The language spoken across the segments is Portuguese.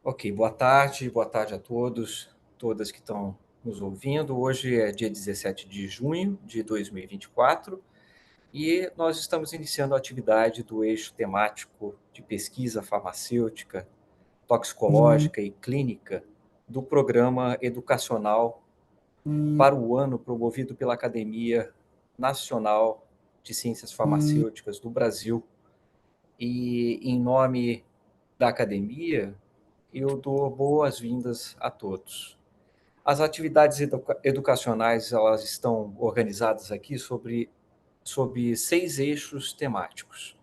Ok, boa tarde a todos, todas que estão nos ouvindo. Hoje é dia 17 de junho de 2024 e nós estamos iniciando a atividade do eixo temático de pesquisa farmacêutica, toxicológica e clínica do Programa Educacional para o Ano promovido pela Academia Nacional de Ciências Farmacêuticas do Brasil. E, em nome da academia, eu dou boas-vindas a todos. As atividades educacionais elas estão organizadas aqui sobre 6 eixos temáticos: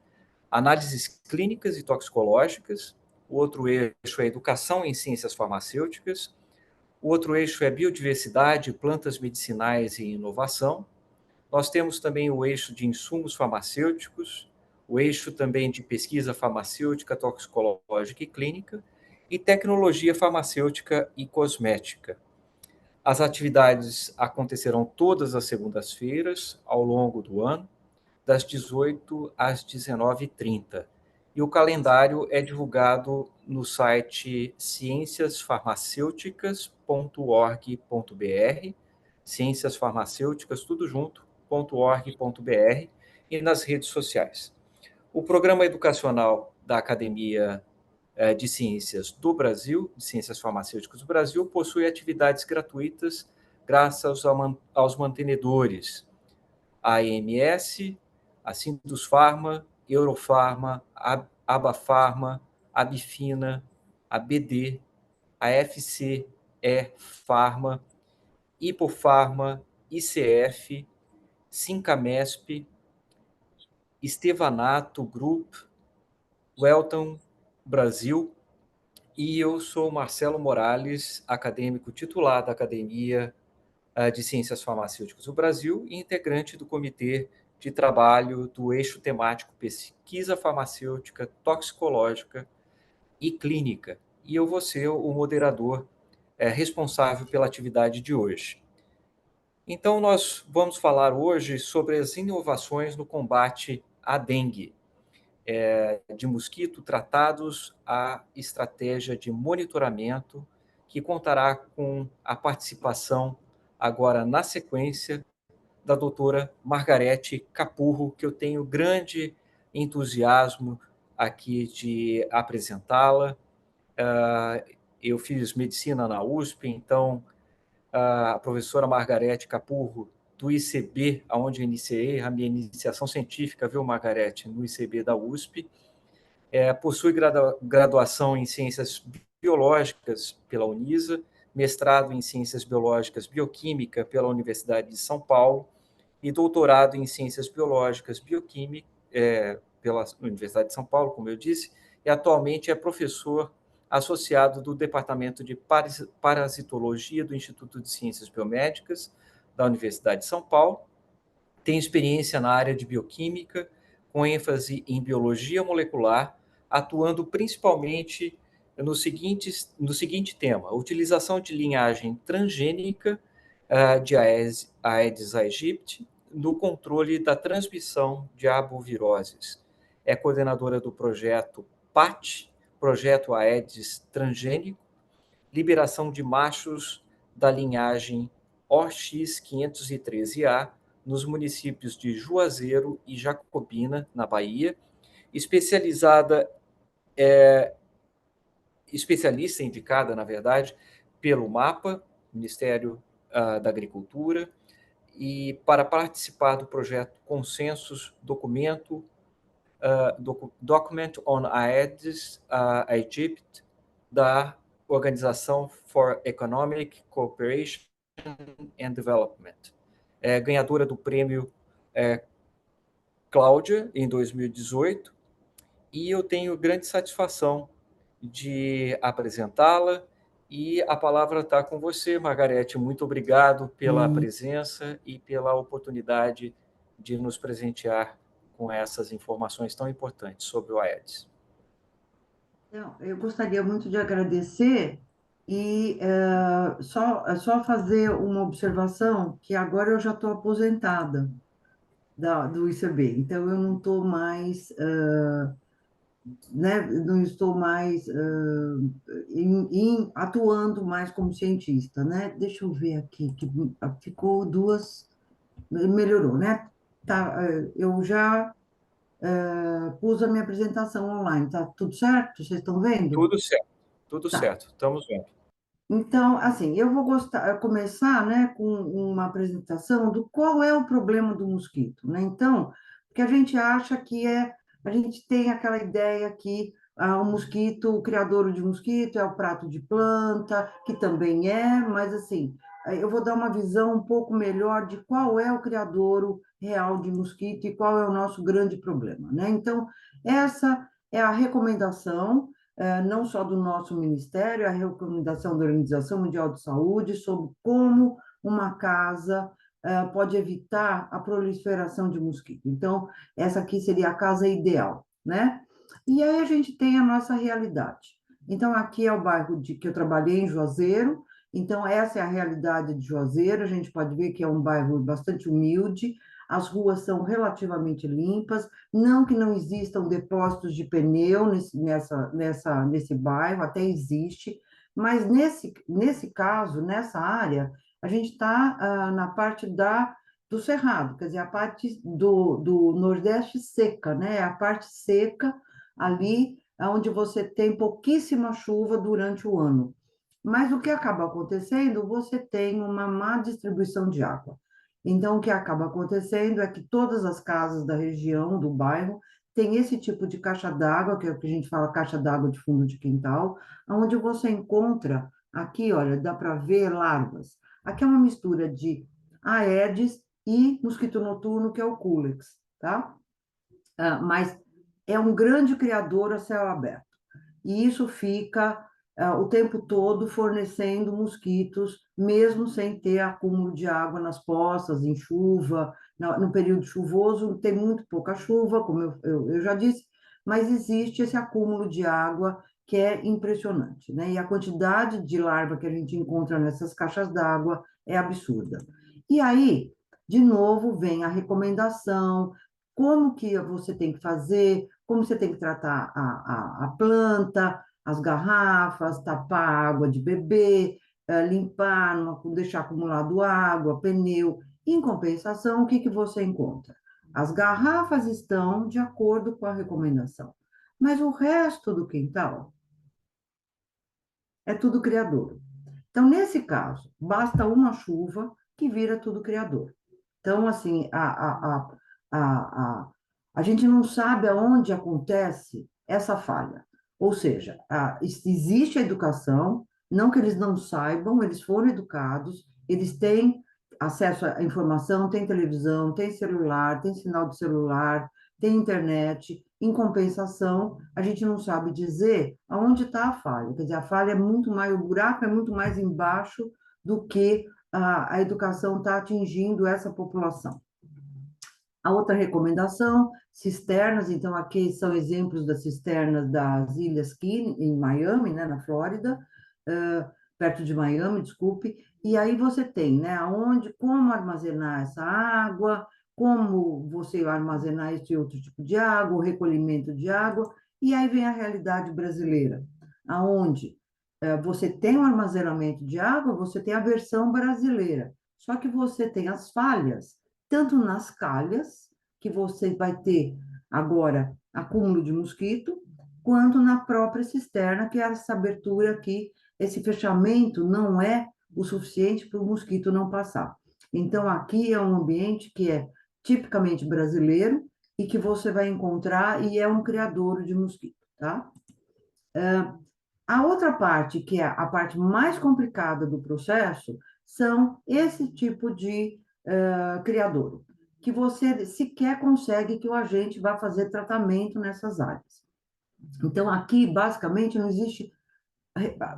análises clínicas e toxicológicas, o outro eixo é educação em ciências farmacêuticas, o outro eixo é biodiversidade, plantas medicinais e inovação. Nós temos também o eixo de insumos farmacêuticos, o eixo também de pesquisa farmacêutica, toxicológica e clínica, e tecnologia farmacêutica e cosmética. As atividades acontecerão todas as segundas-feiras ao longo do ano, das 18 às 19h30. E o calendário é divulgado no site cienciasfarmacêuticas.org.br, Ciências Farmacêuticas, tudo junto, .org.br, e nas redes sociais. O programa educacional da Academia de Ciências do Brasil, de Ciências Farmacêuticas do Brasil, possui atividades gratuitas graças aos mantenedores AMS, a Sindusfarma, Eurofarma, a Abafarma, a Bifina, a BD, a FCE Farma, Hipofarma, ICF, Sincamesp, Estevanato Group, Welton Brasil, e eu sou Marcelo Morales, acadêmico titular da Academia de Ciências Farmacêuticas do Brasil e integrante do Comitê de Trabalho do Eixo Temático Pesquisa Farmacêutica, Toxicológica e Clínica. E eu vou ser o moderador responsável pela atividade de hoje. Então, nós vamos falar hoje sobre as inovações no combate à dengue de mosquito tratados à estratégia de monitoramento, que contará com a participação, agora na sequência, da doutora Margarete Capurro, que eu tenho grande entusiasmo aqui de apresentá-la. Eu fiz medicina na USP, então a professora Margarete Capurro, do ICB, onde eu iniciei a minha iniciação científica, viu, Margarete, no ICB da USP, possui graduação em Ciências Biológicas pela Unisa, mestrado em Ciências Biológicas Bioquímica pela Universidade de São Paulo e doutorado em Ciências Biológicas Bioquímica pela Universidade de São Paulo, como eu disse, e atualmente é professor associado do Departamento de Parasitologia do Instituto de Ciências Biomédicas da Universidade de São Paulo. Tem experiência na área de bioquímica, com ênfase em biologia molecular, atuando principalmente no seguinte tema: utilização de linhagem transgênica de Aedes aegypti no controle da transmissão de arboviroses. É coordenadora do projeto PAT, Projeto Aedes Transgênico, liberação de machos da linhagem OX513A nos municípios de Juazeiro e Jacobina, na Bahia, especialista indicada, na verdade, pelo MAPA, Ministério da Agricultura, e para participar do projeto Consensus Document on Aedes aegypti, da Organização for Economic Cooperation and Development, ganhadora do prêmio Cláudia em 2018, e eu tenho grande satisfação de apresentá-la, e a palavra está com você, Margarete. Muito obrigado pela presença e pela oportunidade de nos presentear com essas informações tão importantes sobre o Aedes. Não, eu gostaria muito de agradecer e só fazer uma observação que agora eu já estou aposentada do ICB, então eu não estou mais né, não estou mais atuando mais como cientista, né? Deixa eu ver aqui, que ficou duas, melhorou, né? Tá, eu já pus a minha apresentação online, tá tudo certo? Vocês estão vendo? Tudo certo, tudo Tá. certo. Estamos vendo. Então, assim, eu vou começar, né, com uma apresentação do qual é o problema do mosquito, né? Então, porque a gente acha que a gente tem aquela ideia que o mosquito, o criadouro de mosquito é o prato de planta, que também é, mas assim, eu vou dar uma visão um pouco melhor de qual é o criadouro real de mosquito e qual é o nosso grande problema, né? Então, essa é a recomendação não só do nosso ministério, a recomendação da Organização Mundial de Saúde sobre como uma casa pode evitar a proliferação de mosquito. Então, essa aqui seria a casa ideal, né? E aí a gente tem a nossa realidade. Então, aqui é o bairro que eu trabalhei, em Juazeiro. Então, essa é a realidade de Juazeiro. A gente pode ver que é um bairro bastante humilde, as ruas são relativamente limpas, não que não existam depósitos de pneu nesse bairro, até existe, mas nesse caso, nessa área, a gente está na parte do Cerrado, quer dizer, a parte do Nordeste seca, né? A parte seca ali, onde você tem pouquíssima chuva durante o ano. Mas o que acaba acontecendo, você tem uma má distribuição de água. Então, o que acaba acontecendo é que todas as casas da região, do bairro, têm esse tipo de caixa d'água, que é o que a gente fala caixa d'água de fundo de quintal, onde você encontra, aqui, olha, dá para ver larvas. Aqui é uma mistura de Aedes e mosquito noturno, que é o Culex, tá? Mas é um grande criador a céu aberto. E isso fica o tempo todo fornecendo mosquitos, mesmo sem ter acúmulo de água nas poças, em chuva. No período chuvoso, tem muito pouca chuva, como eu já disse, mas existe esse acúmulo de água que é impressionante, né? E a quantidade de larva que a gente encontra nessas caixas d'água é absurda. E aí, de novo, vem a recomendação, como que você tem que fazer, como você tem que tratar a planta, as garrafas, tapar a água de beber, limpar, não deixar acumulado água, pneu. Em compensação, o que que você encontra? As garrafas estão de acordo com a recomendação, mas o resto do quintal é tudo criador. Então, nesse caso, basta uma chuva que vira tudo criador. Então, assim, a gente não sabe aonde acontece essa falha. Ou seja, existe a educação, não que eles não saibam, eles foram educados, eles têm acesso à informação, tem televisão, tem celular, tem sinal de celular, tem internet. Em compensação, a gente não sabe dizer aonde está a falha. Quer dizer, a falha é muito mais, o buraco é muito mais embaixo do que a educação está atingindo essa população. A outra recomendação, cisternas, então aqui são exemplos das cisternas das Ilhas Key, em Miami, né, na Flórida, perto de Miami, desculpe, e aí você tem, né, aonde, como armazenar essa água, como você armazenar esse outro tipo de água, o recolhimento de água, e aí vem a realidade brasileira, aonde você tem o armazenamento de água, você tem a versão brasileira, só que você tem as falhas, tanto nas calhas, que você vai ter agora acúmulo de mosquito, quanto na própria cisterna, que é essa abertura aqui, esse fechamento não é o suficiente para o mosquito não passar. Então, aqui é um ambiente que é tipicamente brasileiro e que você vai encontrar e é um criadouro de mosquito, tá? A outra parte, que é a parte mais complicada do processo, são esse tipo de criadouro, que você sequer consegue que o agente vá fazer tratamento nessas áreas. Então, aqui, basicamente, não existe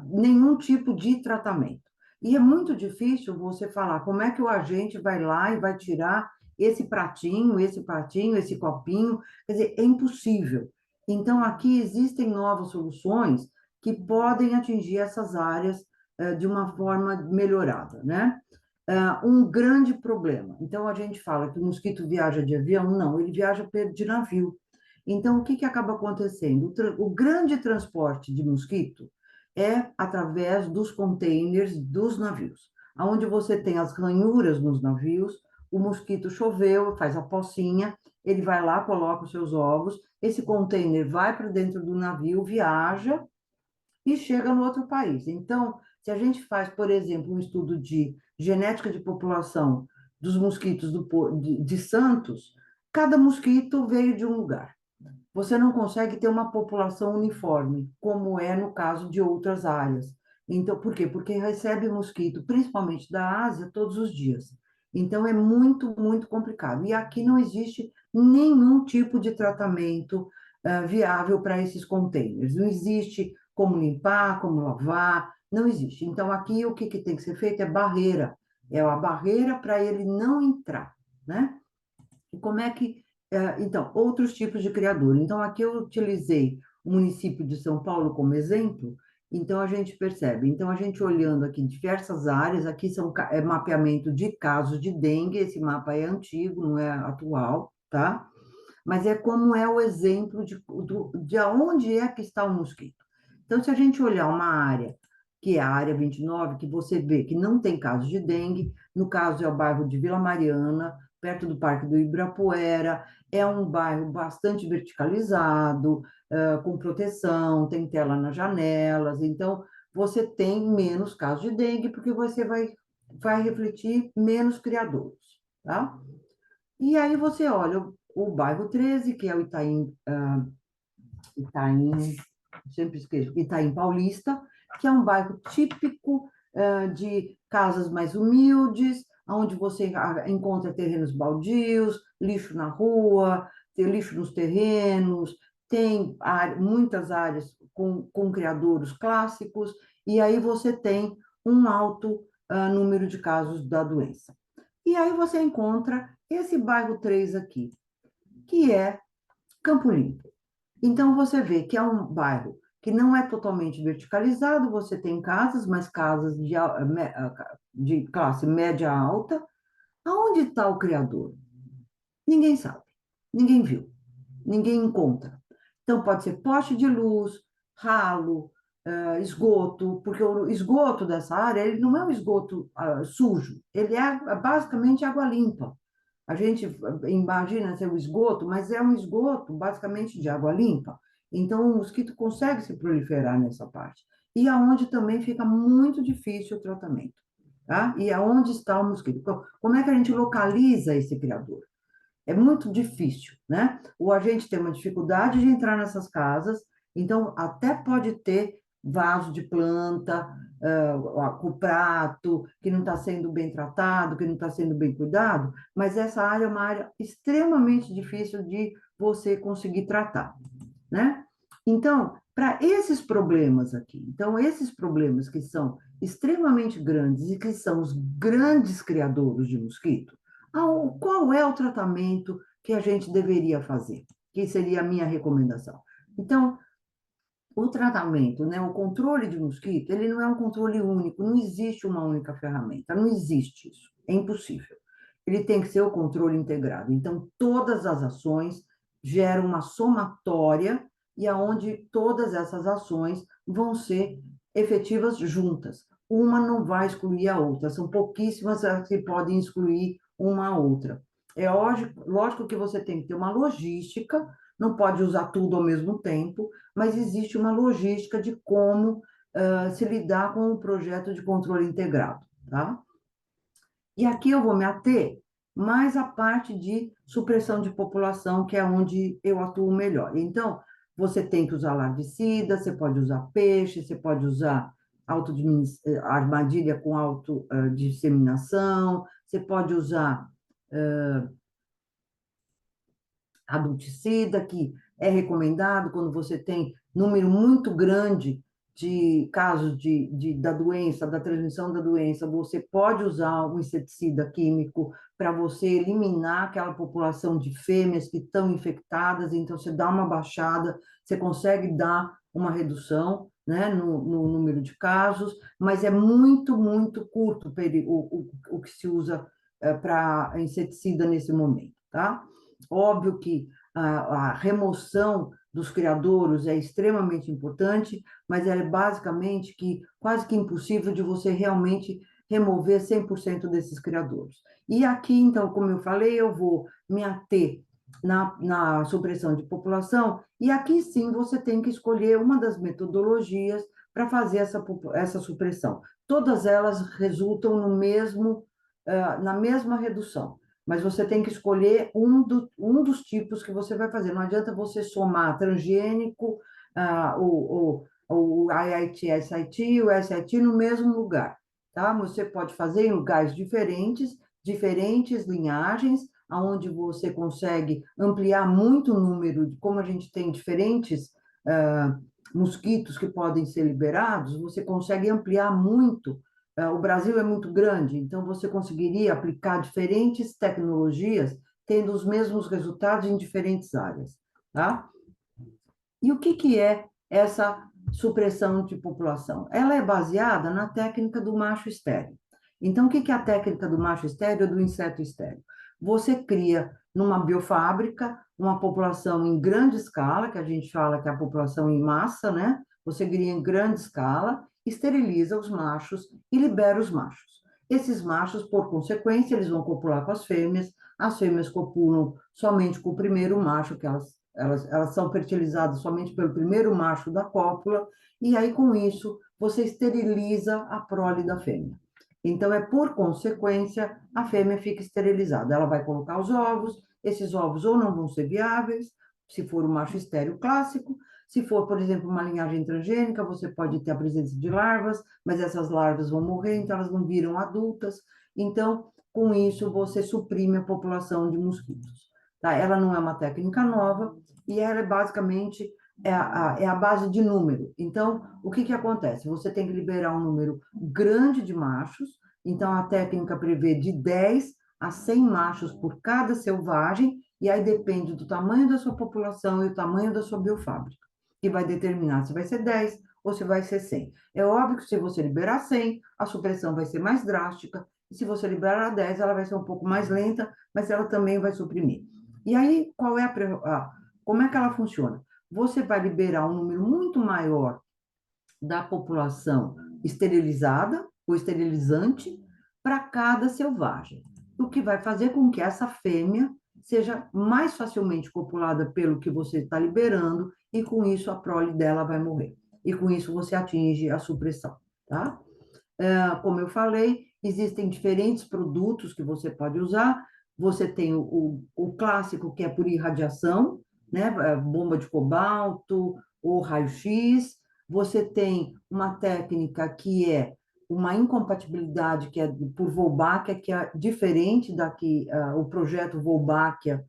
nenhum tipo de tratamento. E é muito difícil você falar como é que o agente vai lá e vai tirar esse pratinho, esse copinho. Quer dizer, é impossível. Então, aqui existem novas soluções que podem atingir essas áreas de uma forma melhorada, né? Um grande problema. Então, a gente fala que o mosquito viaja de avião? Não, ele viaja de navio. Então, o que que acaba acontecendo? O grande transporte de mosquito é através dos containers dos navios, onde você tem as ranhuras nos navios, o mosquito choveu, faz a pocinha, ele vai lá, coloca os seus ovos, esse container vai para dentro do navio, viaja e chega no outro país. Então, se a gente faz, por exemplo, um estudo de genética de população dos mosquitos de Santos, cada mosquito veio de um lugar. Você não consegue ter uma população uniforme, como é no caso de outras áreas. Então, por quê? Porque recebe mosquito, principalmente da Ásia, todos os dias. Então, é muito, muito complicado. E aqui não existe nenhum tipo de tratamento viável para esses containers. Não existe como limpar, como lavar, não existe. Então, aqui o que, que tem que ser feito é barreira. É a barreira para ele não entrar, né? E como é que. Então, outros tipos de criador. Então, aqui eu utilizei o município de São Paulo como exemplo, então a gente percebe. Então, a gente olhando aqui diversas áreas, aqui é mapeamento de casos de dengue, esse mapa é antigo, não é atual, tá? Mas é como é o exemplo de aonde é que está o mosquito. Então, se a gente olhar uma área, que é a área 29, que você vê que não tem casos de dengue, no caso é o bairro de Vila Mariana, perto do Parque do Ibirapuera, é um bairro bastante verticalizado, com proteção, tem tela nas janelas, então você tem menos casos de dengue, porque você vai refletir menos criadouros, tá? E aí você olha o bairro 13, que é o Itaim, sempre esqueço, Itaim Paulista, que é um bairro típico de casas mais humildes, onde você encontra terrenos baldios, lixo na rua, tem lixo nos terrenos, tem muitas áreas com criadouros clássicos, e aí você tem um alto número de casos da doença. E aí você encontra esse bairro 3 aqui, que é Campo Limpo. Então, você vê que é um bairro que não é totalmente verticalizado, você tem casas, mas casas de classe média alta. Aonde está o criador? Ninguém sabe, ninguém viu, ninguém encontra. Então, pode ser poste de luz, ralo, esgoto, porque o esgoto dessa área ele não é um esgoto sujo, ele é basicamente água limpa. A gente imagina ser um esgoto, mas é um esgoto basicamente de água limpa. Então, o mosquito consegue se proliferar nessa parte. E aonde também fica muito difícil o tratamento. Tá? E aonde está o mosquito? Como é que a gente localiza esse criador? É muito difícil, né? O agente tem uma dificuldade de entrar nessas casas, então até pode ter vaso de planta, o prato que não está sendo bem tratado, que não está sendo bem cuidado, mas essa área é uma área extremamente difícil de você conseguir tratar, né? Então, para esses problemas aqui, então esses problemas que são extremamente grandes e que são os grandes criadores de mosquito, qual é o tratamento que a gente deveria fazer? Que seria a minha recomendação. Então, o tratamento, né, o controle de mosquito, ele não é um controle único, não existe uma única ferramenta, não existe isso, é impossível. Ele tem que ser o controle integrado. Então, todas as ações geram uma somatória e aonde todas essas ações vão ser efetivas juntas. Uma não vai excluir a outra, são pouquíssimas as que podem excluir uma a outra. É lógico que você tem que ter uma logística, não pode usar tudo ao mesmo tempo, mas existe uma logística de como se lidar com o projeto de controle integrado, tá? E aqui eu vou me ater mais à parte de supressão de população, que é onde eu atuo melhor. Então, você tem que usar larvicida, você pode usar peixe, você pode usar armadilha com autodisseminação, você pode usar adulticida, que é recomendado quando você tem número muito grande de casos da doença, da transmissão da doença, você pode usar um inseticida químico para você eliminar aquela população de fêmeas que estão infectadas, então você dá uma baixada, você consegue dar uma redução, né, no número de casos, mas é muito, muito curto o que se usa para inseticida nesse momento, tá? Óbvio que a remoção dos criadouros é extremamente importante, mas ela é basicamente quase que impossível de você realmente remover 100% desses criadouros. E aqui, então, como eu falei, eu vou me ater na supressão de população, e aqui sim você tem que escolher uma das metodologias para fazer essa supressão. Todas elas resultam na mesma redução, mas você tem que escolher um dos tipos que você vai fazer. Não adianta você somar transgênico, o IIT, SIT e o SIT no mesmo lugar, tá? Você pode fazer em lugares diferentes linhagens, aonde você consegue ampliar muito o número, como a gente tem diferentes mosquitos que podem ser liberados, você consegue ampliar muito. O Brasil é muito grande, então você conseguiria aplicar diferentes tecnologias, tendo os mesmos resultados em diferentes áreas, tá? E o que é essa supressão de população? Ela é baseada na técnica do macho estéril. Então, o que é a técnica do macho estéril ou do inseto estéril? Você cria numa biofábrica uma população em grande escala, que a gente fala que é a população em massa, né? Você cria em grande escala, esteriliza os machos e libera os machos. Esses machos, por consequência, eles vão copular com as fêmeas copulam somente com o primeiro macho que elas são fertilizadas somente pelo primeiro macho da cópula, e aí, com isso, você esteriliza a prole da fêmea. Então, por consequência, a fêmea fica esterilizada. Ela vai colocar os ovos, esses ovos ou não vão ser viáveis, se for o macho estéril clássico, se for, por exemplo, uma linhagem transgênica, você pode ter a presença de larvas, mas essas larvas vão morrer, então elas não viram adultas. Então, com isso, você suprime a população de mosquitos. Tá? Ela não é uma técnica nova e ela é basicamente a base de número. Então, o que acontece? Você tem que liberar um número grande de machos, então a técnica prevê de 10 a 100 machos por cada selvagem, e aí depende do tamanho da sua população e o tamanho da sua biofábrica, que vai determinar se vai ser 10 ou se vai ser 100. É óbvio que se você liberar 100, a supressão vai ser mais drástica, e se você liberar 10, ela vai ser um pouco mais lenta, mas ela também vai suprimir. E aí, como é que ela funciona? Você vai liberar um número muito maior da população esterilizada, ou esterilizante, para cada selvagem, o que vai fazer com que essa fêmea seja mais facilmente copulada pelo que você está liberando, e com isso a prole dela vai morrer. E com isso você atinge a supressão, tá? Como eu falei, existem diferentes produtos que você pode usar. Você tem o clássico, que é por irradiação, né? Bomba de cobalto ou raio-x. Você tem uma técnica que é uma incompatibilidade, que é por Wolbachia, que é diferente da que o projeto Wolbachia,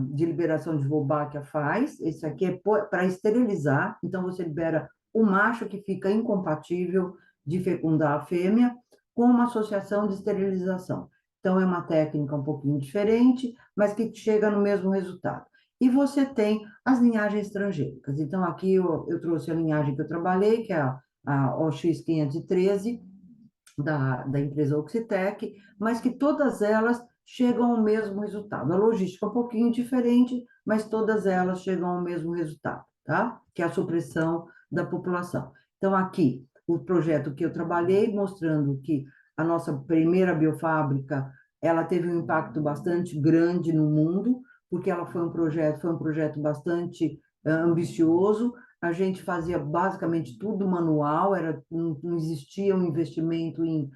de liberação de Wolbachia faz. Esse aqui é para esterilizar, então você libera o macho que fica incompatível de fecundar a fêmea, com uma associação de esterilização. Então, é uma técnica um pouquinho diferente, mas que chega no mesmo resultado. E você tem as linhagens transgênicas. Então, aqui eu trouxe a linhagem que eu trabalhei, que é a OX513, da empresa Oxitec, mas que todas elas chegam ao mesmo resultado. A logística é um pouquinho diferente, mas todas elas chegam ao mesmo resultado, tá? Que é a supressão da população. Então, aqui, o projeto que eu trabalhei, mostrando que a nossa primeira biofábrica, ela teve um impacto bastante grande no mundo, porque ela foi um projeto bastante ambicioso. A gente fazia basicamente tudo manual, não existia um investimento em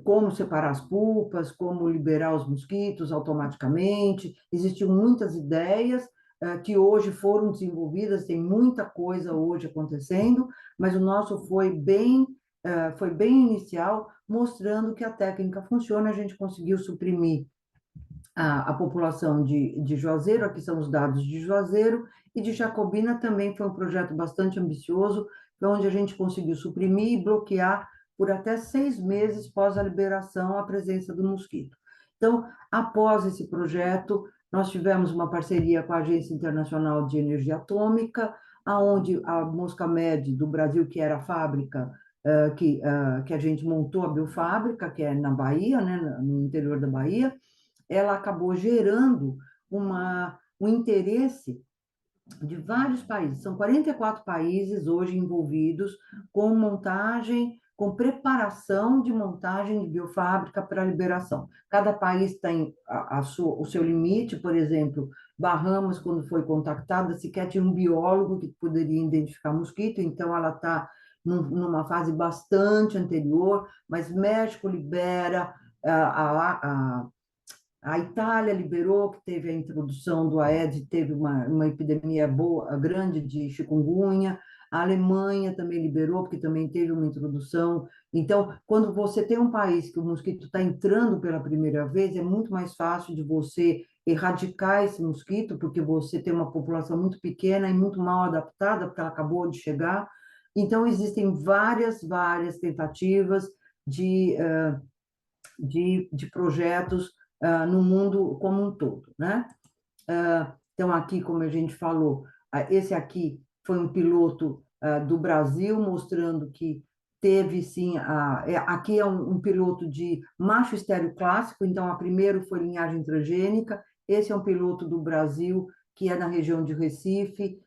como separar as pulpas, como liberar os mosquitos automaticamente. Existiam muitas ideias que hoje foram desenvolvidas, tem muita coisa hoje acontecendo, mas o nosso foi bem inicial, mostrando que a técnica funciona. A gente conseguiu suprimir a população de Juazeiro. Aqui são os dados de Juazeiro, e de Jacobina também foi um projeto bastante ambicioso, onde a gente conseguiu suprimir e bloquear por até 6 meses pós a liberação a presença do mosquito. Então, após esse projeto, nós tivemos uma parceria com a Agência Internacional de Energia Atômica, aonde a Moscamed do Brasil, que era a fábrica que a gente montou, a biofábrica, que é na Bahia, né, no interior da Bahia, ela acabou gerando um interesse de vários países. São 44 países hoje envolvidos com montagem, com preparação de montagem de biofábrica para liberação. Cada país tem o seu limite, por exemplo, Bahamas, quando foi contactada, sequer tinha um biólogo que poderia identificar mosquito, então ela está numa fase bastante anterior, mas México libera, a Itália liberou, que teve a introdução do Aedes, teve uma epidemia boa, grande de chikungunya. A Alemanha também liberou, porque também teve uma introdução. Então, quando você tem um país que o mosquito está entrando pela primeira vez, é muito mais fácil de você erradicar esse mosquito, porque você tem uma população muito pequena e muito mal adaptada, porque ela acabou de chegar. Então, existem várias tentativas de, de projetos no mundo como um todo, né? Então, aqui, como a gente falou, esse aqui foi um piloto do Brasil, mostrando que teve, sim, aqui é um piloto de macho estéreo clássico, então, a primeiro foi linhagem transgênica, esse é um piloto do Brasil, que é na região de Recife,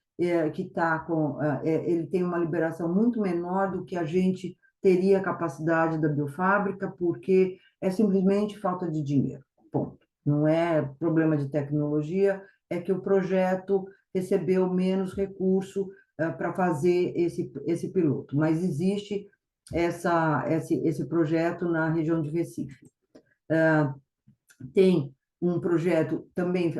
que está com, ele tem uma liberação muito menor do que a gente teria capacidade da biofábrica, porque é simplesmente falta de dinheiro, ponto. Não é problema de tecnologia, é que o projeto recebeu menos recurso para fazer esse piloto, mas existe esse projeto na região de Recife. Tem um projeto também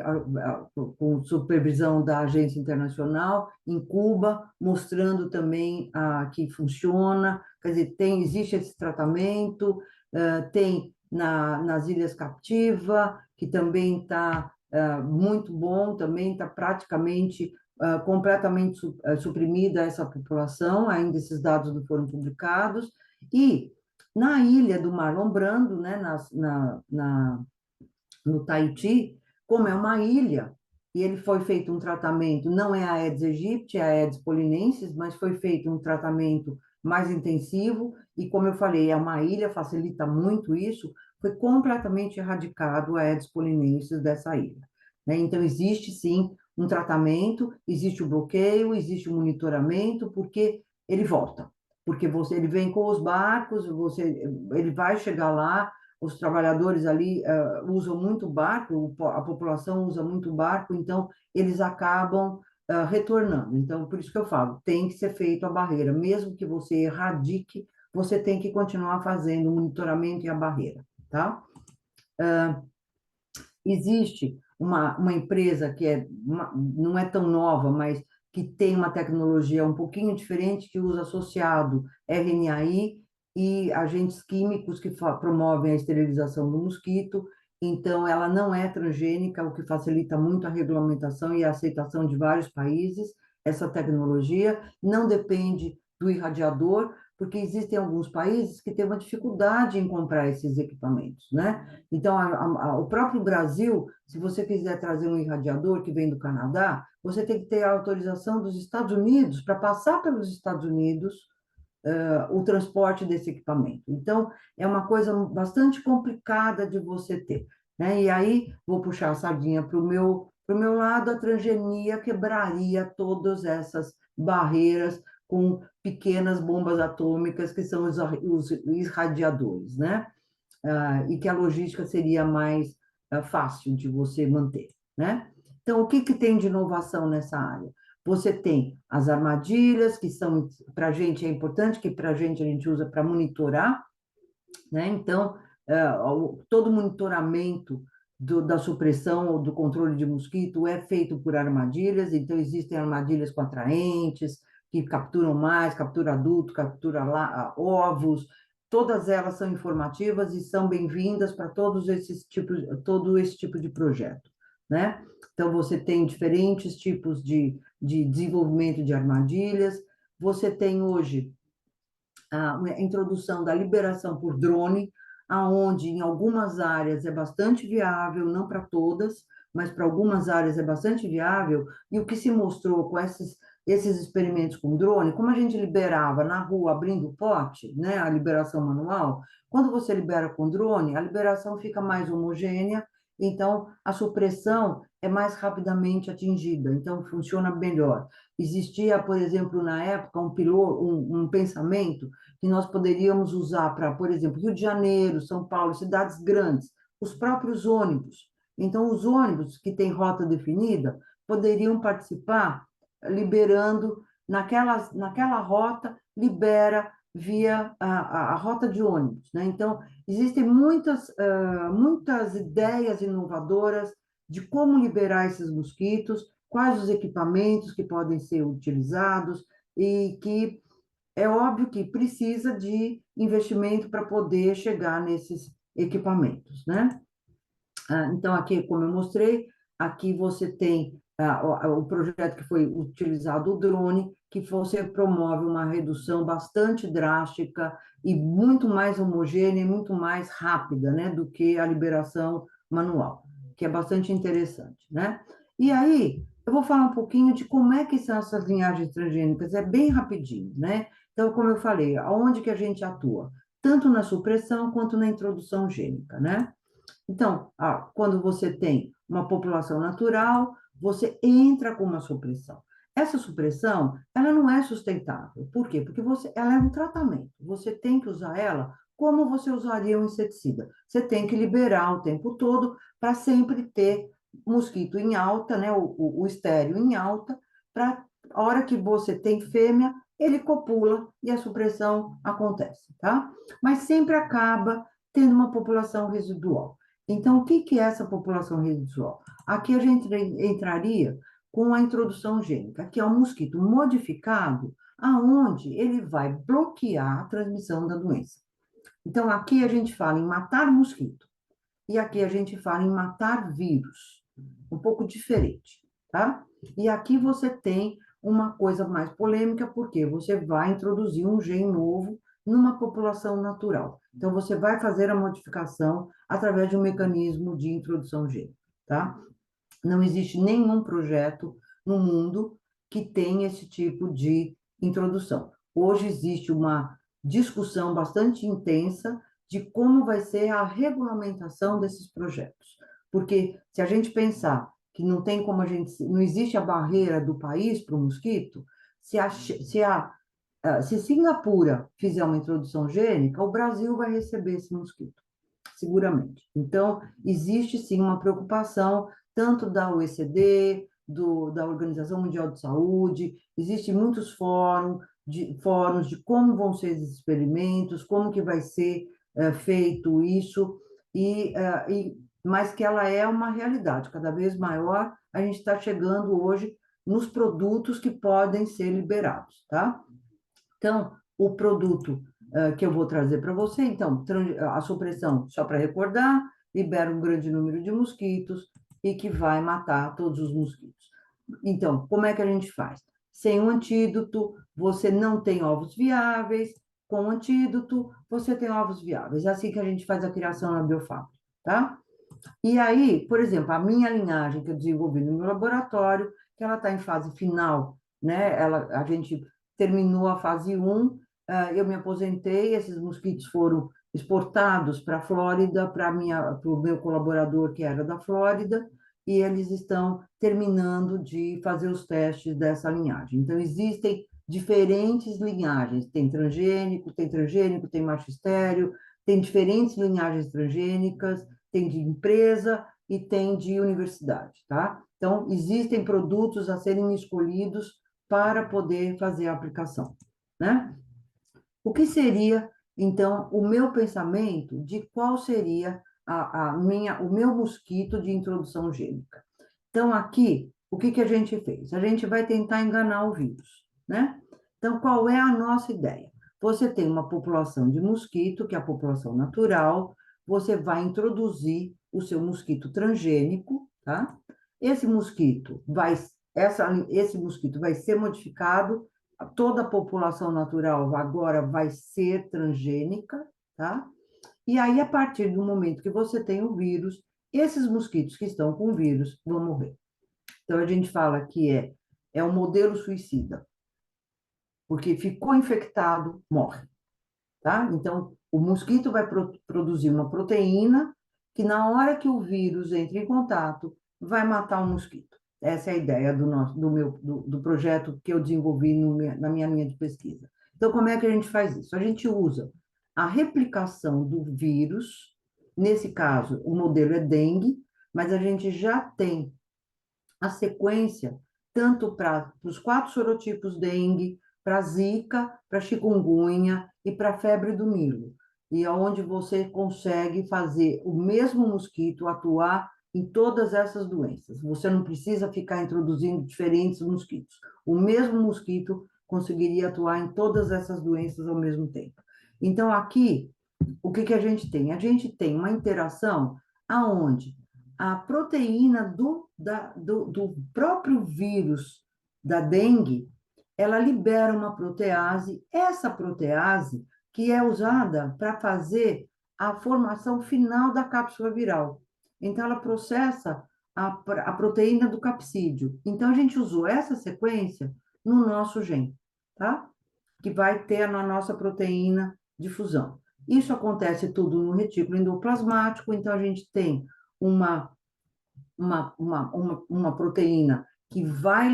com supervisão da Agência Internacional em Cuba, mostrando também que funciona, quer dizer, existe esse tratamento, tem nas Ilhas Captiva, que também está muito bom, também está praticamente completamente suprimida essa população, ainda esses dados não foram publicados, e na ilha do Marlon Brando, né, no Tahiti, como é uma ilha, e ele foi feito um tratamento, não é a Aedes aegypti, é a Aedes polinensis, mas foi feito um tratamento mais intensivo, e como eu falei, é uma ilha, facilita muito isso, foi completamente erradicado a Aedes polinensis dessa ilha. Né? Então, existe sim um tratamento, existe o bloqueio, existe o monitoramento, porque ele volta. Porque ele vem com os barcos, ele vai chegar lá, os trabalhadores ali usam muito barco, a população usa muito barco, então eles acabam retornando. Então, por isso que eu falo, tem que ser feito a barreira. Mesmo que você erradique, você tem que continuar fazendo o monitoramento e a barreira, tá? Existe uma empresa que não é tão nova, mas que tem uma tecnologia um pouquinho diferente, que usa associado RNAi e agentes químicos que promovem a esterilização do mosquito. Então, ela não é transgênica, o que facilita muito a regulamentação e a aceitação de vários países. Essa tecnologia não depende do irradiador, porque existem alguns países que têm uma dificuldade em comprar esses equipamentos, né? Então, o próprio Brasil, se você quiser trazer um irradiador que vem do Canadá, você tem que ter a autorização dos Estados Unidos para passar pelos Estados Unidos o transporte desse equipamento. Então, é uma coisa bastante complicada de você ter. Né? E aí, vou puxar a sardinha para o meu lado, a transgenia quebraria todas essas barreiras com pequenas bombas atômicas, que são os irradiadores, né? E que a logística seria mais fácil de você manter, né? Então, o que tem de inovação nessa área? Você tem as armadilhas, que são, para a gente, é importante, que para a gente usa para monitorar, né? Então, todo monitoramento da supressão ou do controle de mosquito é feito por armadilhas, então existem armadilhas com atraentes, que capturam mais, captura adulto, captura ovos, todas elas são informativas e são bem-vindas para todo esse tipo de projeto, né? Então, você tem diferentes tipos de desenvolvimento de armadilhas, você tem hoje a introdução da liberação por drone, aonde em algumas áreas é bastante viável, não para todas, mas para algumas áreas é bastante viável, e o que se mostrou com esses experimentos com drone, como a gente liberava na rua abrindo o pote, né, a liberação manual, quando você libera com drone, a liberação fica mais homogênea então a supressão é mais rapidamente atingida, então funciona melhor. Existia, por exemplo, na época, um pensamento que nós poderíamos usar para, por exemplo, Rio de Janeiro, São Paulo, cidades grandes, os próprios ônibus. Então, os ônibus que têm rota definida poderiam participar liberando naquela rota, libera via a rota de ônibus, né? Então, existem muitas ideias inovadoras de como liberar esses mosquitos, quais os equipamentos que podem ser utilizados, e que é óbvio que precisa de investimento para poder chegar nesses equipamentos, né? Então, aqui, como eu mostrei, aqui você tem o projeto que foi utilizado, o drone, que você promove uma redução bastante drástica e muito mais homogênea e muito mais rápida, né, do que a liberação manual, que é bastante interessante, né? E aí, eu vou falar um pouquinho de como é que são essas linhagens transgênicas, é bem rapidinho, né? Então, como eu falei, aonde que a gente atua? Tanto na supressão quanto na introdução gênica, né? Então, quando você tem uma população natural, você entra com uma supressão. Essa supressão, ela não é sustentável. Por quê? Porque ela é um tratamento. Você tem que usar ela como você usaria um inseticida. Você tem que liberar o tempo todo para sempre ter mosquito em alta, né? O estéreo em alta, para a hora que você tem fêmea, ele copula e a supressão acontece, tá? Mas sempre acaba tendo uma população residual. Então, o que que é essa população residual? Aqui a gente entraria com a introdução gênica, que é um mosquito modificado, aonde ele vai bloquear a transmissão da doença. Então, aqui a gente fala em matar mosquito, e aqui a gente fala em matar vírus, um pouco diferente, tá? E aqui você tem uma coisa mais polêmica, porque você vai introduzir um gene novo numa população natural. Então, você vai fazer a modificação através de um mecanismo de introdução gênica, tá? Não existe nenhum projeto no mundo que tenha esse tipo de introdução. Hoje existe uma discussão bastante intensa de como vai ser a regulamentação desses projetos. Porque se a gente pensar que não tem como não existe a barreira do país para o mosquito, se Singapura fizer uma introdução gênica, o Brasil vai receber esse mosquito, seguramente. Então, existe sim uma preocupação, tanto da OECD, da Organização Mundial de Saúde, existem muitos fóruns de como vão ser esses experimentos, como que vai ser feito isso, mas que ela é uma realidade cada vez maior, a gente está chegando hoje nos produtos que podem ser liberados, tá? Então, o produto que eu vou trazer para você, então, a supressão, só para recordar, libera um grande número de mosquitos e que vai matar todos os mosquitos. Então, como é que a gente faz? Sem um antídoto, você não tem ovos viáveis, com o antídoto, você tem ovos viáveis. É assim que a gente faz a criação na biofábrica, tá? E aí, por exemplo, a minha linhagem que eu desenvolvi no meu laboratório, que ela está em fase final, né? A gente terminou a fase 1, eu me aposentei, esses mosquitos foram exportados para a Flórida, para o meu colaborador que era da Flórida, e eles estão terminando de fazer os testes dessa linhagem. Então, existem diferentes linhagens, tem transgênico, tem magistério, tem diferentes linhagens transgênicas, tem de empresa e tem de universidade, tá? Então, existem produtos a serem escolhidos para poder fazer a aplicação, né? O que seria, então, o meu pensamento de qual seria o meu mosquito de introdução gênica? Então, aqui, o que que a gente fez? A gente vai tentar enganar o vírus, né? Então, qual é a nossa ideia? Você tem uma população de mosquito, que é a população natural, você vai introduzir o seu mosquito transgênico, tá? Esse mosquito esse mosquito vai ser modificado, toda a população natural agora vai ser transgênica, tá? E aí, a partir do momento que você tem o vírus, esses mosquitos que estão com o vírus vão morrer. Então, a gente fala que é um modelo suicida, porque ficou infectado, morre, tá? Então, o mosquito vai produzir uma proteína que na hora que o vírus entra em contato, vai matar o mosquito. Essa é a ideia do projeto que eu desenvolvi na minha linha de pesquisa. Então, como é que a gente faz isso? A gente usa a replicação do vírus, nesse caso, o modelo é dengue, mas a gente já tem a sequência tanto para os 4 sorotipos dengue, para zika, para chikungunya e para a febre do Nilo. E é onde você consegue fazer o mesmo mosquito atuar em todas essas doenças. Você não precisa ficar introduzindo diferentes mosquitos. O mesmo mosquito conseguiria atuar em todas essas doenças ao mesmo tempo. Então, aqui, o que a gente tem? A gente tem uma interação aonde a proteína do próprio vírus da dengue, ela libera uma protease, essa protease que é usada para fazer a formação final da cápsula viral. Então, ela processa a proteína do capsídio. Então, a gente usou essa sequência no nosso gene, tá? Que vai ter na nossa proteína de fusão. Isso acontece tudo no retículo endoplasmático, então a gente tem uma, uma proteína que vai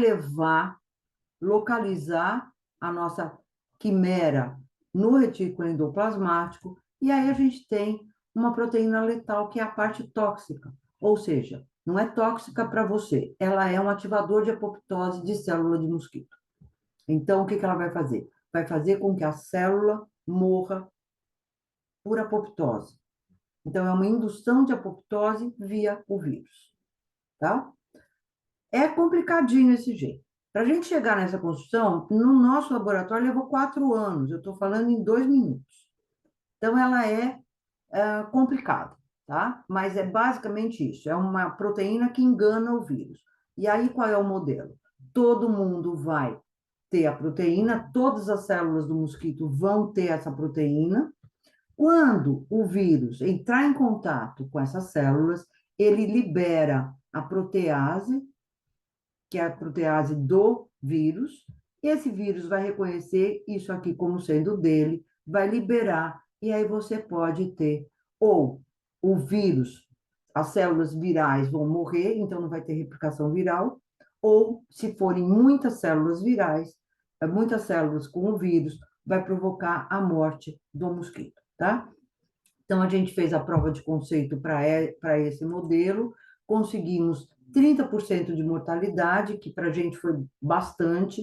localizar a nossa quimera no retículo endoplasmático, e aí a gente tem uma proteína letal, que é a parte tóxica, ou seja, não é tóxica para você, ela é um ativador de apoptose de célula de mosquito. Então, o que ela vai fazer? Vai fazer com que a célula morra por apoptose. Então, é uma indução de apoptose via o vírus, tá? É complicadinho esse jeito. Para a gente chegar nessa construção, no nosso laboratório levou 4 anos, eu estou falando em 2 minutos. Então, ela é complicada, tá? Mas é basicamente isso, é uma proteína que engana o vírus. E aí, qual é o modelo? Todo mundo vai ter a proteína, todas as células do mosquito vão ter essa proteína. Quando o vírus entrar em contato com essas células, ele libera a protease, que é a protease do vírus. Esse vírus vai reconhecer isso aqui como sendo dele, vai liberar, e aí você pode ter ou o vírus, as células virais vão morrer, então não vai ter replicação viral, ou se forem muitas células virais, muitas células com o vírus, vai provocar a morte do mosquito, tá? Então, a gente fez a prova de conceito para esse modelo, conseguimos 30% de mortalidade, que para a gente foi bastante,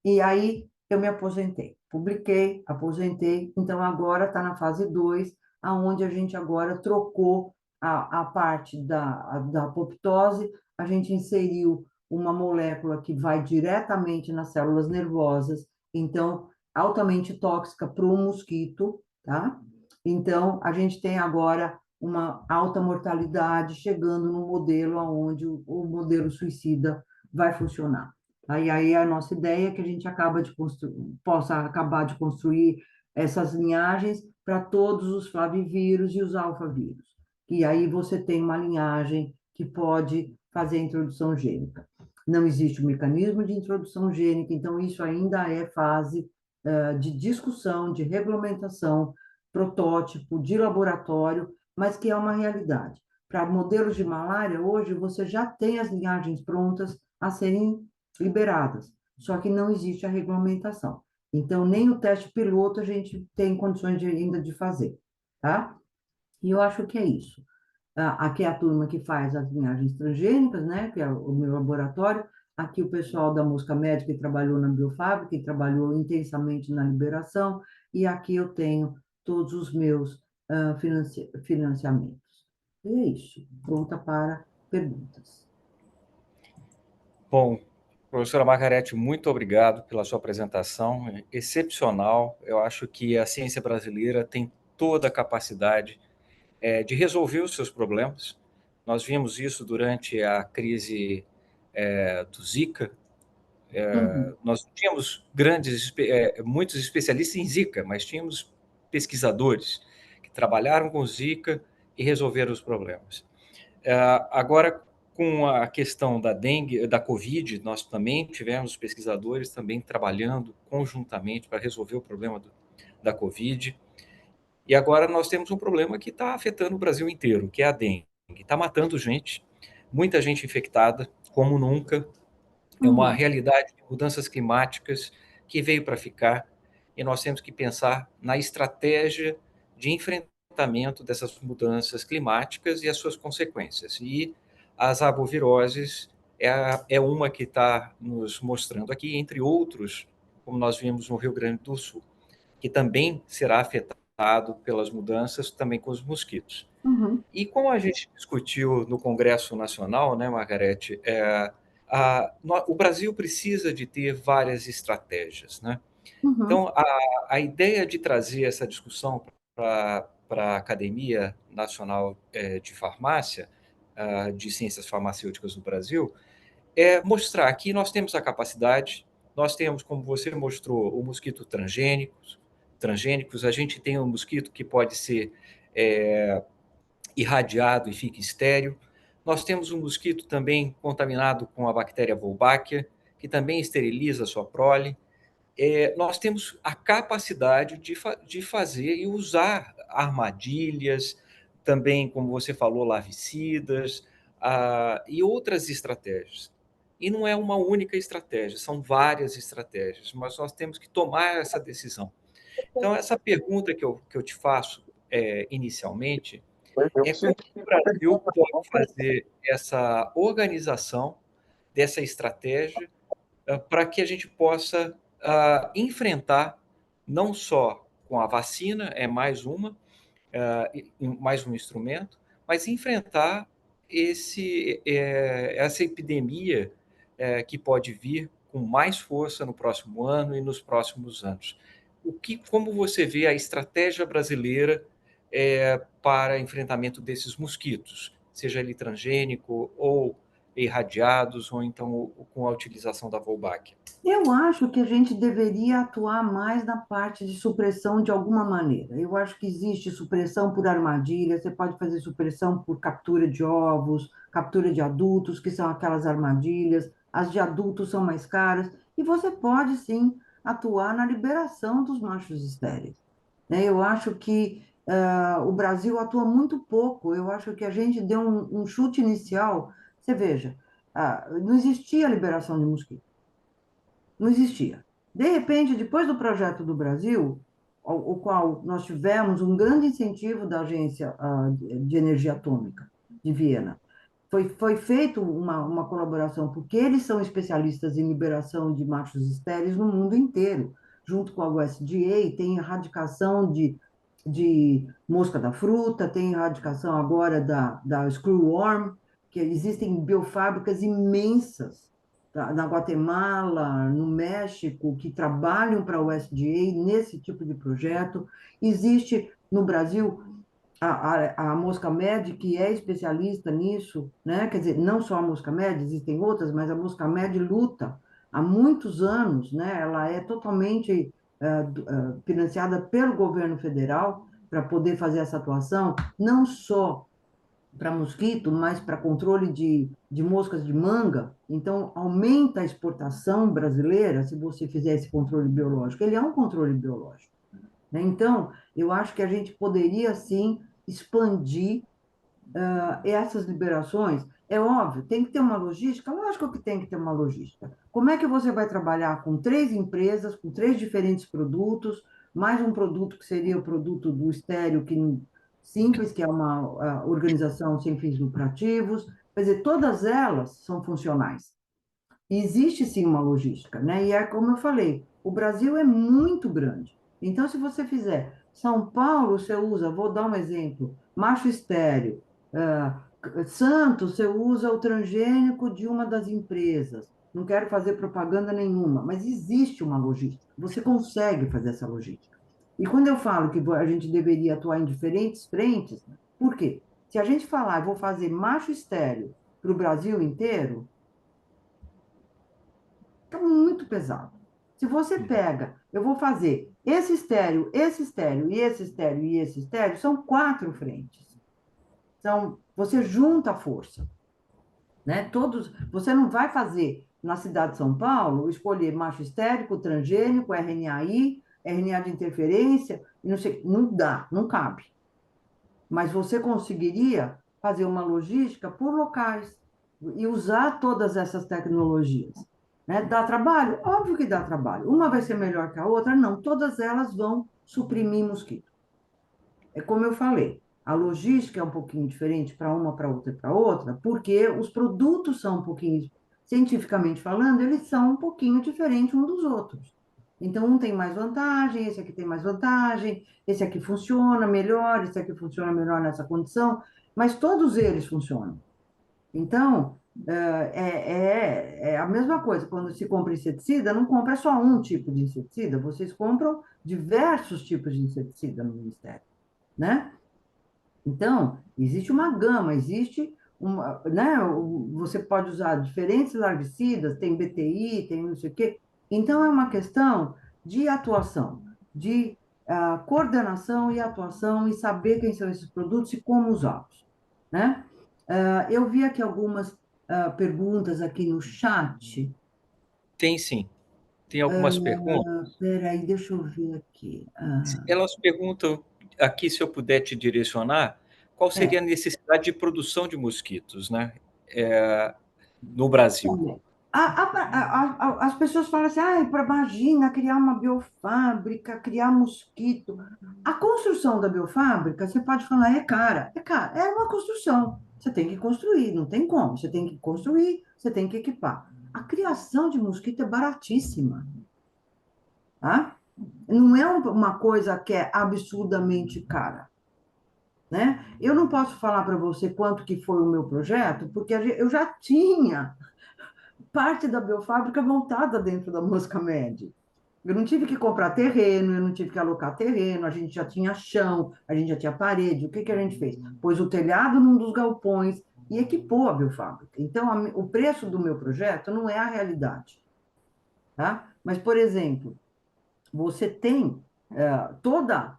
e aí eu me aposentei. Publiquei, aposentei, então agora está na fase 2, aonde a gente agora trocou a parte da apoptose, a gente inseriu uma molécula que vai diretamente nas células nervosas, então altamente tóxica para o mosquito, tá? Então, a gente tem agora uma alta mortalidade chegando no modelo onde o modelo suicida vai funcionar. Aí a nossa ideia é que a gente possa acabar de construir essas linhagens para todos os flavivírus e os alfavírus. E aí você tem uma linhagem que pode fazer a introdução gênica. Não existe um mecanismo de introdução gênica, então isso ainda é fase de discussão, de regulamentação, protótipo de laboratório, mas que é uma realidade. Para modelos de malária, hoje você já tem as linhagens prontas a serem liberadas, só que não existe a regulamentação. Então, nem o teste piloto a gente tem condições ainda de fazer, tá? E eu acho que é isso. Aqui é a turma que faz as linhagens transgênicas, né, que é o meu laboratório. Aqui o pessoal da mosca médica que trabalhou na biofábrica, que trabalhou intensamente na liberação. E aqui eu tenho todos os meus financiamentos. E é isso. Pronta para perguntas. Bom, professora Margarete, muito obrigado pela sua apresentação, excepcional. Eu acho que a ciência brasileira tem toda a capacidade de resolver os seus problemas. Nós vimos isso durante a crise do Zika. Uhum. Nós não tínhamos muitos especialistas em Zika, mas tínhamos pesquisadores que trabalharam com Zika e resolveram os problemas. Agora, com a questão da dengue, da Covid, nós também tivemos pesquisadores também trabalhando conjuntamente para resolver o problema da Covid. E agora nós temos um problema que está afetando o Brasil inteiro, que é a dengue. Está matando gente, muita gente infectada, como nunca. É uma Uhum, realidade de mudanças climáticas que veio para ficar e nós temos que pensar na estratégia de enfrentamento dessas mudanças climáticas e as suas consequências. E as arboviroses é uma que está nos mostrando aqui, entre outros, como nós vimos no Rio Grande do Sul, que também será afetado pelas mudanças, também com os mosquitos. uhum, E como a gente discutiu no Congresso Nacional, né, Margarete, o Brasil precisa de ter várias estratégias, né? uhum, Então, a ideia de trazer essa discussão para a Academia Nacional de Farmácia, de Ciências Farmacêuticas do Brasil, é mostrar que nós temos a capacidade, nós temos, como você mostrou, o mosquito transgênicos, a gente tem um mosquito que pode ser é, irradiado e fica estéril. Nós temos um mosquito também contaminado com a bactéria Wolbachia, que também esteriliza a sua prole. Nós temos a capacidade de fazer e usar armadilhas, também, como você falou, larvicidas, e outras estratégias. E não é uma única estratégia, são várias estratégias, mas nós temos que tomar essa decisão. Então, essa pergunta que eu te faço inicialmente Eu é como preciso. o Brasil pode fazer essa organização dessa estratégia para que a gente possa enfrentar, não só com a vacina, é mais um instrumento, mas enfrentar essa epidemia que pode vir com mais força no próximo ano e nos próximos anos. Como você vê a estratégia brasileira para enfrentamento desses mosquitos, seja ele transgênico ou irradiados, ou então com a utilização da Wolbachia? eu acho que a gente deveria atuar mais na parte de supressão de alguma maneira. Eu acho que existe supressão por armadilha, você pode fazer supressão por captura de ovos, captura de adultos, que são aquelas armadilhas, as de adultos são mais caras, e você pode sim atuar na liberação dos machos estéreis. Né? Eu acho que o Brasil atua muito pouco, eu acho que a gente deu um chute inicial. Você veja, não existia liberação de mosquitos. Não existia. De repente, depois do projeto do Brasil, o qual nós tivemos um grande incentivo da Agência de Energia Atômica de Viena, foi feita uma colaboração, porque eles são especialistas em liberação de machos estéreis no mundo inteiro, junto com a USDA, tem erradicação de mosca da fruta, tem erradicação agora da screwworm, que existem biofábricas imensas na Guatemala, no México, que trabalham para a USDA nesse tipo de projeto. Existe no Brasil a Mosca Med, que é especialista nisso, né? Quer dizer, não só a Mosca Med, existem outras, mas a Mosca Med luta há muitos anos, né? Ela é totalmente financiada pelo governo federal para poder fazer essa atuação, não só para mosquito, mas para controle de moscas de manga. Então, aumenta a exportação brasileira se você fizer esse controle biológico. Ele é um controle biológico. Né? Então, eu acho que a gente poderia, sim, expandir essas liberações. É óbvio, tem que ter uma logística? Lógico que tem que ter uma logística. Como é que você vai trabalhar com 3 empresas, com 3 diferentes produtos, mais um produto que seria o produto do estéreo, que simples, que é uma organização sem fins lucrativos? Quer dizer, todas elas são funcionais. Existe sim uma logística, né? E é como eu falei, o Brasil é muito grande. Então, se você fizer São Paulo, você usa, vou dar um exemplo, macho estéreo. Santos, você usa o transgênico de uma das empresas. Não quero fazer propaganda nenhuma, mas existe uma logística. Você consegue fazer essa logística. E quando eu falo que a gente deveria atuar em diferentes frentes, por quê? Se a gente falar, vou fazer macho estéreo para o Brasil inteiro, fica muito pesado. Se você pega, eu vou fazer esse estéreo e esse estéreo e esse estéreo, são 4 frentes. Então, você junta a força, né? Todos, você não vai fazer na cidade de São Paulo escolher macho estérico, transgênico, RNAi, RNA de interferência, e não sei, não dá, não cabe. Mas você conseguiria fazer uma logística por locais e usar todas essas tecnologias. Né? Dá trabalho? Óbvio que dá trabalho. Uma vai ser melhor que a outra? Não, todas elas vão suprimir mosquito. É como eu falei, a logística é um pouquinho diferente para outra e para outra, porque os produtos são um pouquinho, cientificamente falando, eles são um pouquinho diferentes um dos outros. Então, um tem mais vantagem, esse aqui tem mais vantagem, esse aqui funciona melhor, esse aqui funciona melhor nessa condição, mas todos eles funcionam. Então, é a mesma coisa, quando se compra inseticida, não compra só um tipo de inseticida, vocês compram diversos tipos de inseticida no Ministério, né? Então, existe uma gama, existe uma, né? Você pode usar diferentes larvicidas, tem BTI, tem não sei o quê. Então, é uma questão de atuação, de coordenação e atuação e saber quem são esses produtos e como usá-los, né? Eu vi aqui algumas perguntas aqui no chat. Tem sim. Tem algumas perguntas. Peraí, deixa eu ver aqui. Elas perguntam aqui, se eu puder te direcionar, qual seria É. a necessidade de produção de mosquitos, né? No Brasil. Olha, as pessoas falam assim, ah, para imagina criar uma biofábrica, criar mosquito. A construção da biofábrica, você pode falar, é cara, é uma construção. Você tem que construir, não tem como. Você tem que construir, você tem que equipar. A criação de mosquito é baratíssima, tá? Não é uma coisa que é absurdamente cara, né? Eu não posso falar para você quanto que foi o meu projeto, porque eu já tinha parte da biofábrica montada dentro da Mosca Med. Eu não tive que comprar terreno, eu não tive que alocar terreno, a gente já tinha chão, a gente já tinha parede. O que que a gente fez? Pôs o telhado num dos galpões e equipou a biofábrica. Então, o preço do meu projeto não é a realidade, tá? Mas, por exemplo, você tem toda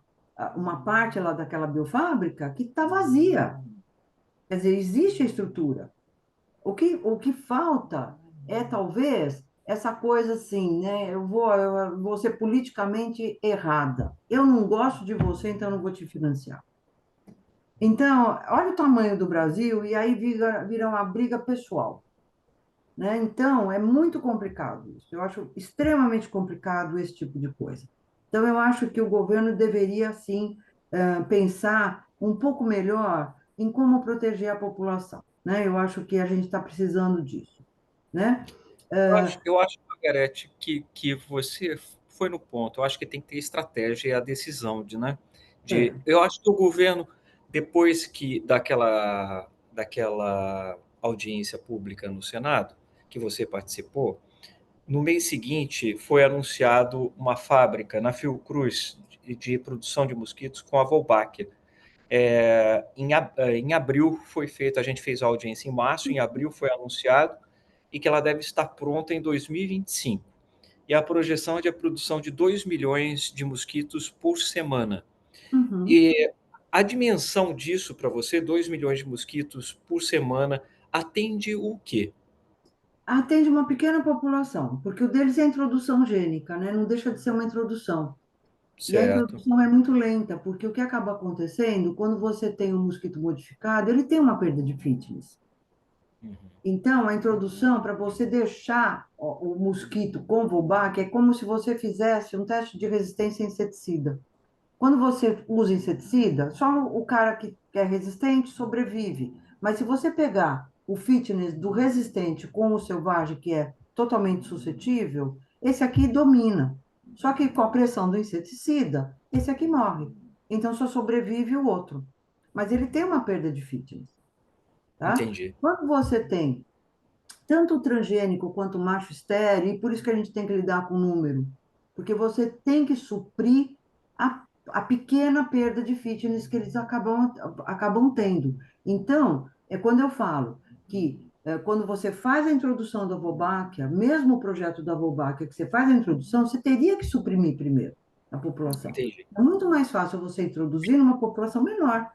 uma parte lá daquela biofábrica que está vazia. Quer dizer, existe a estrutura. O que falta é talvez essa coisa assim, né? Eu vou ser politicamente errada. Eu não gosto de você, então eu não vou te financiar. Então, olha o tamanho do Brasil e aí vira uma briga pessoal, né? Então, é muito complicado isso. Eu acho extremamente complicado esse tipo de coisa. Então, eu acho que o governo deveria, sim, pensar um pouco melhor em como proteger a população, né? Eu acho que a gente está precisando disso, né? Eu acho, Margarete, que você foi no ponto. Eu acho que tem que ter estratégia e a decisão né? É. Eu acho que o governo, depois daquela audiência pública no Senado, que você participou, no mês seguinte foi anunciado uma fábrica na Fiocruz de produção de mosquitos com a Wolbachia. Em abril foi feito, a gente fez a audiência em março, em abril foi anunciado e que ela deve estar pronta em 2025. E a projeção é de a produção de 2 milhões de mosquitos por semana. Uhum. E a dimensão disso para você, 2 milhões de mosquitos por semana, atende o quê? Atende uma pequena população, porque o deles é a introdução gênica, né? Não deixa de ser uma introdução. E a Certo. introdução é muito lenta, porque o que acaba acontecendo, quando você tem um mosquito modificado, ele tem uma perda de fitness. Uhum. Então, a introdução, para você deixar o mosquito com Wolbachia, é como se você fizesse um teste de resistência a inseticida. Quando você usa inseticida, só o cara que é resistente sobrevive. Mas se você pegar o fitness do resistente com o selvagem, que é totalmente suscetível, esse aqui domina. Só que com a pressão do inseticida, esse aqui morre. Então só sobrevive o outro. Mas ele tem uma perda de fitness, tá? Entendi. Quando você tem tanto o transgênico quanto o macho estéreo, e por isso que a gente tem que lidar com o número, porque você tem que suprir a pequena perda de fitness que eles acabam tendo. Então, é quando eu falo que quando você faz a introdução da Wolbachia, mesmo o projeto da Wolbachia, que você faz a introdução, você teria que suprimir primeiro a população. Entendi. É muito mais fácil você introduzir numa população menor.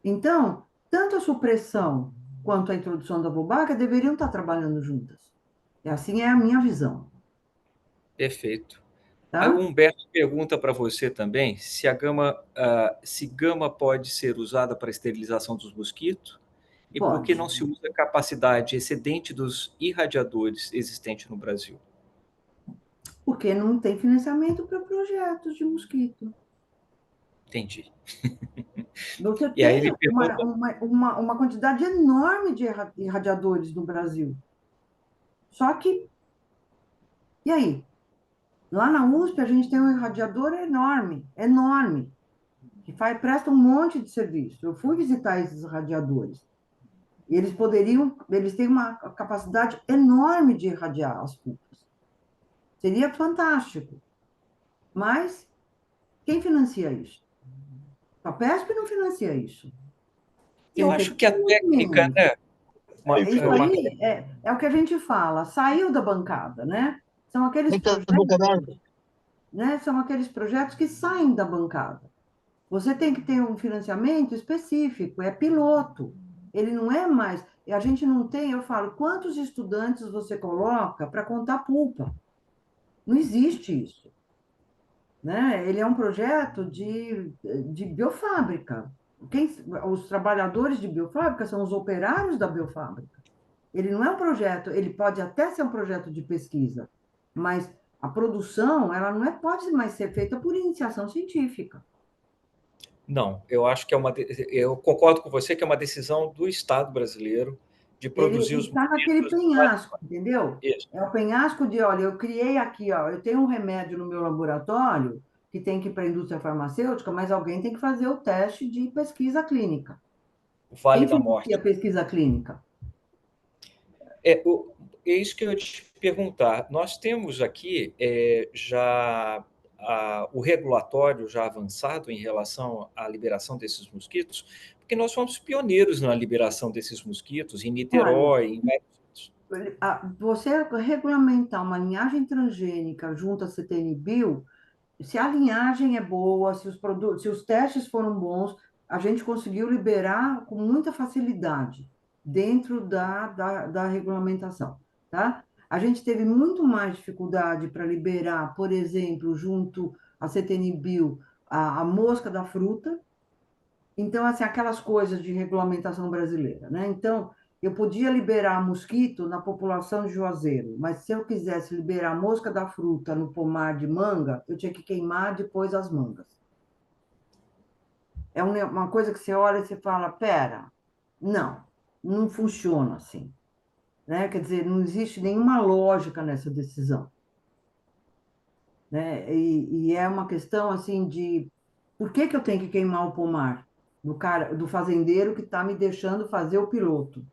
Então, tanto a supressão quanto a introdução da Wolbachia deveriam estar trabalhando juntas. E assim é a minha visão. Perfeito. Aí o tá? Humberto pergunta para você também se gama pode ser usada para esterilização dos mosquitos e por que Pode, não se usa a capacidade excedente dos irradiadores existente no Brasil. porque não tem financiamento para projetos de mosquito. Entendi. Você E aí tem ele pergunta, uma quantidade enorme de irradiadores no Brasil. Só que, e aí? Lá na USP, a gente tem um irradiador enorme, enorme, que presta um monte de serviço. Eu fui visitar esses irradiadores. E eles têm uma capacidade enorme de irradiar as culpas. Seria fantástico. Mas quem financia isso? A PESP não financia isso. eu Tem acho que a muito técnica, menos. né, Isso uma, aí é o que a gente fala, saiu da bancada, né? São aqueles Então, projetos, né? São aqueles projetos que saem da bancada. Você tem que ter um financiamento específico, é piloto. Ele não é mais. A gente não tem, eu falo, quantos estudantes você coloca para contar pulpa? Não existe isso, né? Ele é um projeto de biofábrica. Os trabalhadores de biofábrica são os operários da biofábrica. Ele não é um projeto, ele pode até ser um projeto de pesquisa, mas a produção, ela não pode mais ser feita por iniciação científica. não, eu acho que eu concordo com você que é uma decisão do Estado brasileiro de produzir Ele os está naquele mosquitos. penhasco, entendeu? Isso. É o penhasco de, olha, eu criei aqui, ó, eu tenho um remédio no meu laboratório que tem que ir para a indústria farmacêutica, mas alguém tem que fazer o teste de pesquisa clínica. O Vale Quem da financia a Morte. pesquisa clínica? É, é isso que eu ia te perguntar. Nós temos aqui já o regulatório já avançado em relação à liberação desses mosquitos, porque nós fomos pioneiros na liberação desses mosquitos em Olha, Niterói, em vários. você regulamentar uma linhagem transgênica junto à CTN-Bio, se a linhagem é boa, se os produtos, se os testes foram bons, a gente conseguiu liberar com muita facilidade dentro da regulamentação, tá? A gente teve muito mais dificuldade para liberar, por exemplo, junto à CTN-Bio, a mosca da fruta. Então, assim, aquelas coisas de regulamentação brasileira, né? Então, eu podia liberar mosquito na população de Juazeiro, mas se eu quisesse liberar mosca da fruta no pomar de manga, eu tinha que queimar depois as mangas. É uma coisa que você olha e você fala, pera, não, não funciona assim, né? Quer dizer, não existe nenhuma lógica nessa decisão, né? E é uma questão assim de por que que eu tenho que queimar o pomar do cara, do fazendeiro que está me deixando fazer o piloto?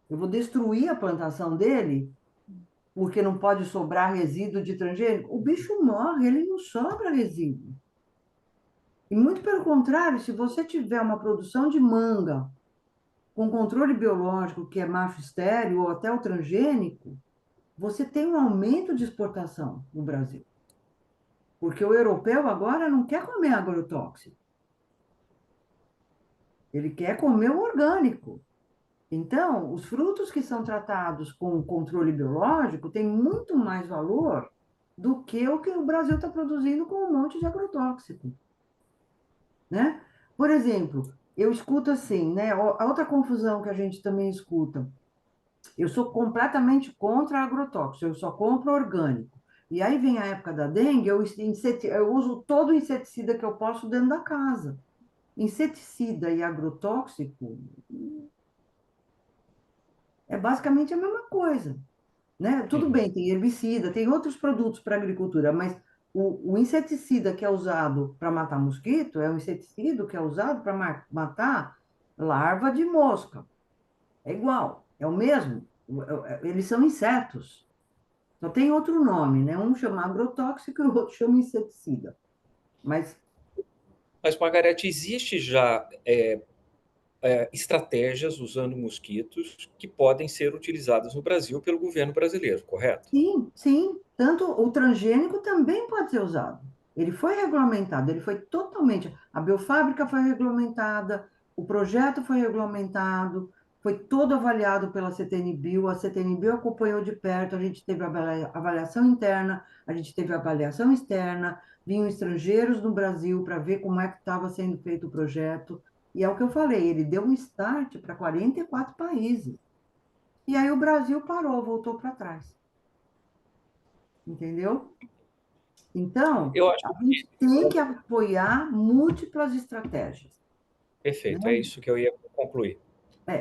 Eu vou destruir a plantação dele porque não pode sobrar resíduo de transgênico? O bicho morre, ele não sobra resíduo. E muito pelo contrário, se você tiver uma produção de manga com controle biológico, que é macho estéril ou até o transgênico, você tem um aumento de exportação no Brasil. Porque o europeu agora não quer comer agrotóxico, ele quer comer o orgânico. Então, os frutos que são tratados com controle biológico têm muito mais valor do que o Brasil está produzindo com um monte de agrotóxico, né? Por exemplo, eu escuto assim, né? A outra confusão que a gente também escuta, eu sou completamente contra agrotóxico, eu só compro orgânico. E aí vem a época da dengue, eu uso todo o inseticida que eu posso dentro da casa. Inseticida e agrotóxico é basicamente a mesma coisa, né? Tudo Uhum. bem, tem herbicida, tem outros produtos para agricultura, mas o inseticida que é usado para matar mosquito é o inseticida que é usado para matar larva de mosca. É igual, é o mesmo. Eles são insetos. Só tem outro nome, né? Um chama agrotóxico e o outro chama inseticida. Mas Mas, Margarete, existe já estratégias usando mosquitos que podem ser utilizadas no Brasil pelo governo brasileiro, correto? sim, sim. Tanto o transgênico também pode ser usado. Ele foi regulamentado, ele foi totalmente. A biofábrica foi regulamentada, o projeto foi regulamentado, foi todo avaliado pela CTNBio, a CTNBio acompanhou de perto, a gente teve avaliação interna, a gente teve avaliação externa, vinham estrangeiros no Brasil para ver como é que estava sendo feito o projeto, e é o que eu falei, ele deu um start para 44 países. E aí o Brasil parou, voltou para trás. Entendeu? Então, Eu acho a que gente tem que apoiar múltiplas estratégias, né? perfeito, é isso que eu ia concluir.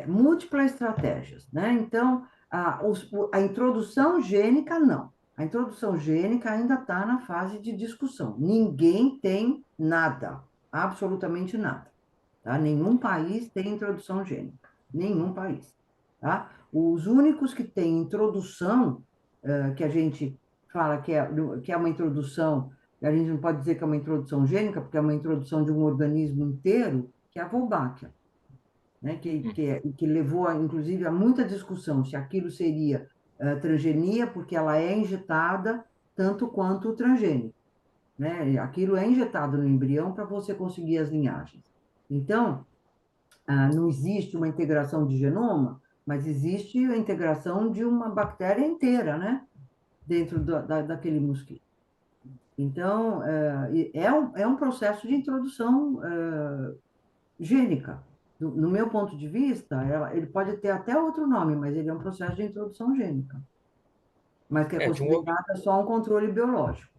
Múltiplas estratégias, né? Então, a introdução gênica, não. A introdução gênica ainda está na fase de discussão. Ninguém tem nada, absolutamente nada, tá? Nenhum país tem introdução gênica, nenhum país, tá? Os únicos que têm introdução, que a gente fala que é uma introdução, a gente não pode dizer que é uma introdução gênica, porque é uma introdução de um organismo inteiro, que é a Wolbachia, né, que levou, inclusive, a muita discussão se aquilo seria transgenia, porque ela é injetada tanto quanto o transgênico, né? Aquilo é injetado no embrião para você conseguir as linhagens. Então, não existe uma integração de genoma, mas existe a integração de uma bactéria inteira, né? Dentro daquele mosquito. Então, é um processo de introdução gênica. No meu ponto de vista, ele pode ter até outro nome, mas ele é um processo de introdução gênica, mas que é De um, considerado só um controle biológico.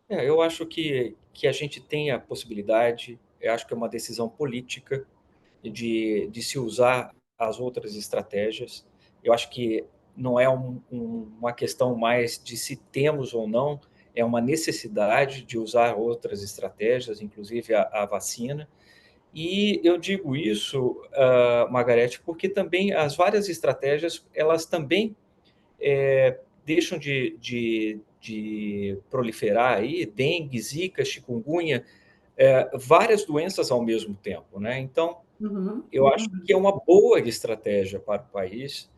eu acho que a gente tem a possibilidade, eu acho que é uma decisão política de se usar as outras estratégias. Eu acho que não é uma questão mais de se temos ou não, é uma necessidade de usar outras estratégias, inclusive a vacina. E eu digo isso, Margarete, porque também as várias estratégias, elas também deixam de proliferar aí dengue, zika, chikungunya, várias doenças ao mesmo tempo, né? Então, Uhum, eu acho que uhum. é uma boa estratégia para o país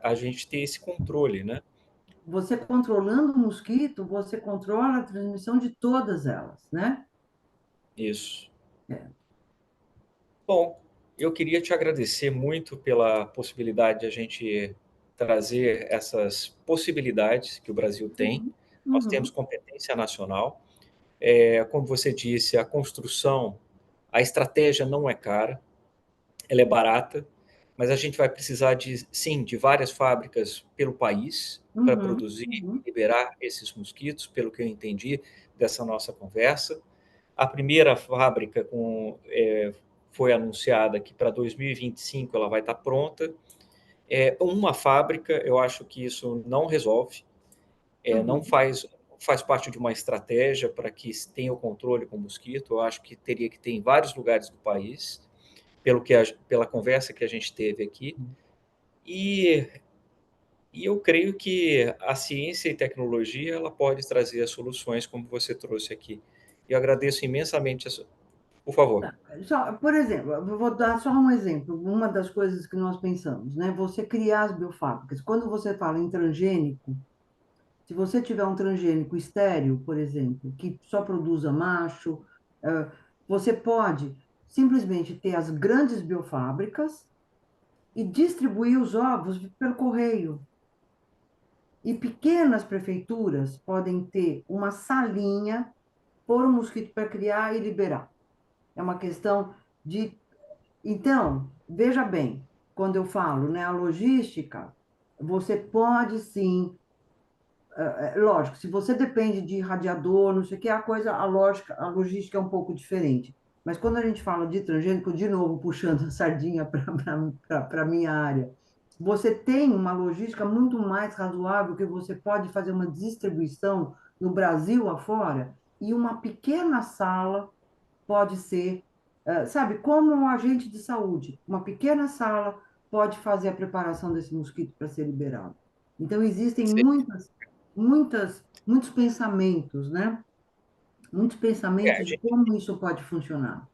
a gente ter esse controle, né? Você controlando o mosquito, você controla a transmissão de todas elas, né? Isso. É. Bom, eu queria te agradecer muito pela possibilidade de a gente trazer essas possibilidades que o Brasil tem. Uhum, Nós temos uhum, competência nacional. Como você disse, a construção, a estratégia não é cara, ela é barata, mas a gente vai precisar de, sim, de várias fábricas pelo país para uhum, produzir e uhum, liberar esses mosquitos, pelo que eu entendi dessa nossa conversa. A primeira fábrica foi anunciada que para 2025 ela vai estar pronta. Uma fábrica, eu acho que isso não resolve, não uhum. faz parte de uma estratégia para que tenha o controle com o mosquito. Eu acho que teria que ter em vários lugares do país, pela conversa que a gente teve aqui. E, e eu creio que a ciência e tecnologia ela pode trazer as soluções como você trouxe aqui. Eu agradeço imensamente. Por favor. Por exemplo, eu vou dar só um exemplo. Uma das coisas que nós pensamos, né? Você criar as biofábricas. Quando você fala em transgênico, se você tiver um transgênico estéril, por exemplo, que só produza macho, você pode simplesmente ter as grandes biofábricas e distribuir os ovos pelo correio. E pequenas prefeituras podem ter uma salinha, pôr o mosquito para criar e liberar. É uma questão de. Então, veja bem, quando eu falo, né, a logística, você pode sim. Lógico, se você depende de radiador, não sei o que, a logística é um pouco diferente. Mas quando a gente fala de transgênico, de novo, puxando a sardinha para a minha área, você tem uma logística muito mais razoável que você pode fazer uma distribuição no Brasil afora e uma pequena sala pode ser, sabe, como um agente de saúde, uma pequena sala pode fazer a preparação desse mosquito para ser liberado. Então, existem muitos pensamentos, né? Muitos É, a pensamentos de gente, como isso pode funcionar.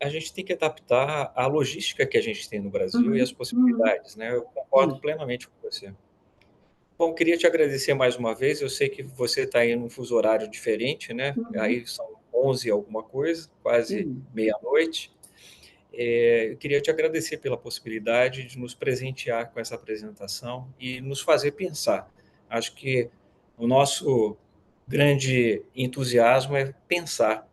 a gente tem que adaptar a logística que a gente tem no Brasil e as Uhum, uhum, possibilidades, né? Eu concordo isso. plenamente com você. Bom, queria te agradecer mais uma vez. Eu sei que você está em um fuso horário diferente, né? Uhum, Aí são 11 alguma coisa, quase isso. meia-noite. Eu queria te agradecer pela possibilidade de nos presentear com essa apresentação e nos fazer pensar. Acho que o nosso grande entusiasmo é pensar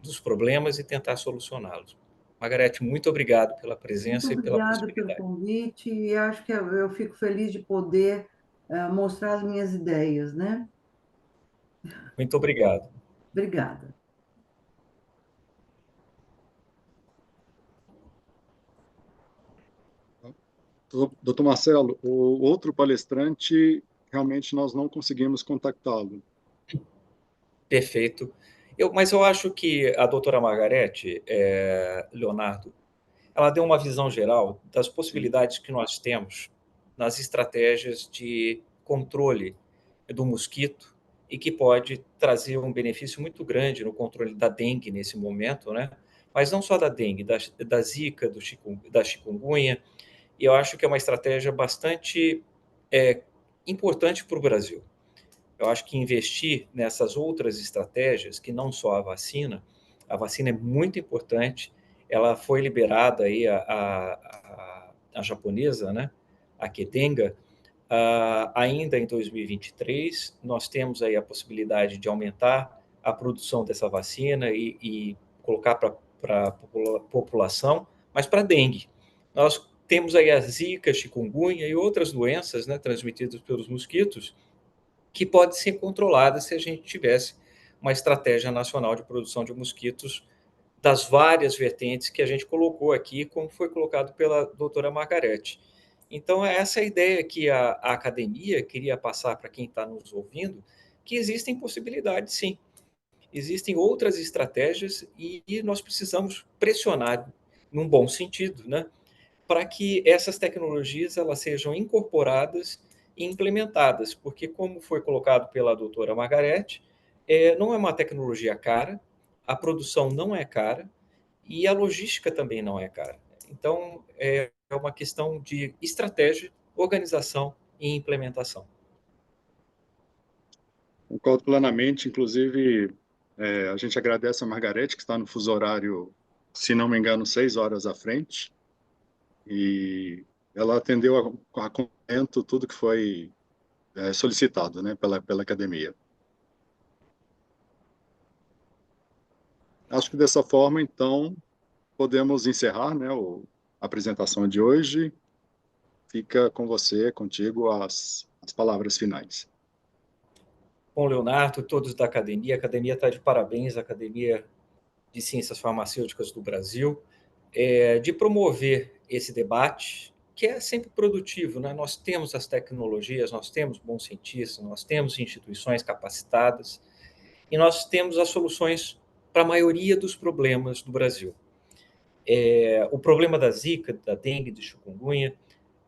dos problemas e tentar solucioná-los. Margarete, muito obrigado pela Muito presença e pela obrigada pelo possibilidade. convite e acho que eu fico feliz de poder mostrar as minhas ideias, né? Muito obrigado. Obrigada. Doutor Marcelo, o outro palestrante, realmente nós não conseguimos contactá-lo. Perfeito. Mas eu acho que a doutora Margarete, Leonardo, ela deu uma visão geral das Sim, possibilidades que nós temos nas estratégias de controle do mosquito e que pode trazer um benefício muito grande no controle da dengue nesse momento, né? Mas não só da dengue, da zika, da chikungunya, e eu acho que é uma estratégia bastante é, importante para o Brasil. Eu acho que investir nessas outras estratégias, que não só a vacina é muito importante, ela foi liberada aí, a japonesa, né, a Kedenga, ainda em 2023, nós temos aí a possibilidade de aumentar a produção dessa vacina e colocar para a população, mas para dengue. Nós temos aí a zika, chikungunya e outras doenças, né, transmitidas pelos mosquitos, que pode ser controlada se a gente tivesse uma estratégia nacional de produção de mosquitos das várias vertentes que a gente colocou aqui, como foi colocado pela doutora Margarete. Então, essa é a ideia que a academia queria passar para quem está nos ouvindo, que existem possibilidades, sim. Existem outras estratégias e nós precisamos pressionar, num bom sentido, né, para que essas tecnologias elas sejam incorporadas e implementadas, porque, como foi colocado pela doutora Margarete, não é uma tecnologia cara, a produção não é cara e a logística também não é cara. Então, é uma questão de estratégia, organização e implementação. concordo plenamente. Inclusive, a gente agradece a Margarete, que está no fuso horário, se não me engano, 6 horas à frente, e ela atendeu a contento tudo que foi solicitado, né, pela academia. Acho que dessa forma, então, podemos encerrar, né, a apresentação de hoje. Fica com você, contigo, as palavras finais. Com o Leonardo, todos da academia, a academia está de parabéns, a Academia de Ciências Farmacêuticas do Brasil, de promover esse debate, que é sempre produtivo, né? Nós temos as tecnologias, nós temos bons cientistas, nós temos instituições capacitadas e nós temos as soluções para a maioria dos problemas do Brasil. O problema da zika, da dengue, do chikungunya,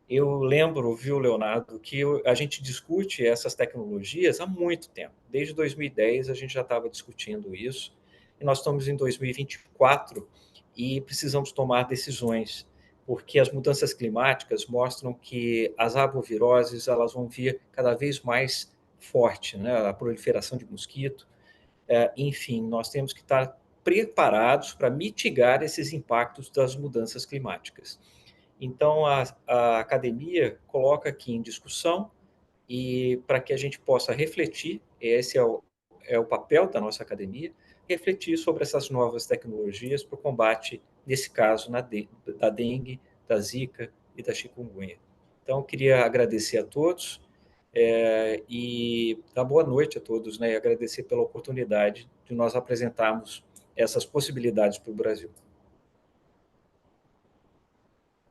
eu lembro, viu, Leonardo, que a gente discute essas tecnologias há muito tempo. Desde 2010 a gente já estava discutindo isso, e nós estamos em 2024 e precisamos tomar decisões, porque as mudanças climáticas mostram que as arboviroses elas vão vir cada vez mais forte, né? A proliferação de mosquito. Enfim, nós temos que estar preparados para mitigar esses impactos das mudanças climáticas. Então, a academia coloca aqui em discussão e para que a gente possa refletir, esse é o papel da nossa academia, refletir sobre essas novas tecnologias para o combate, nesse caso, da dengue, da zika e da chikungunya. Então, eu queria agradecer a todos e dar boa noite a todos, né, e agradecer pela oportunidade de nós apresentarmos essas possibilidades para o Brasil.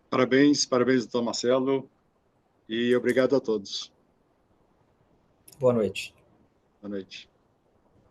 Parabéns, parabéns, doutor Marcelo, e obrigado a todos. Boa noite. Boa noite.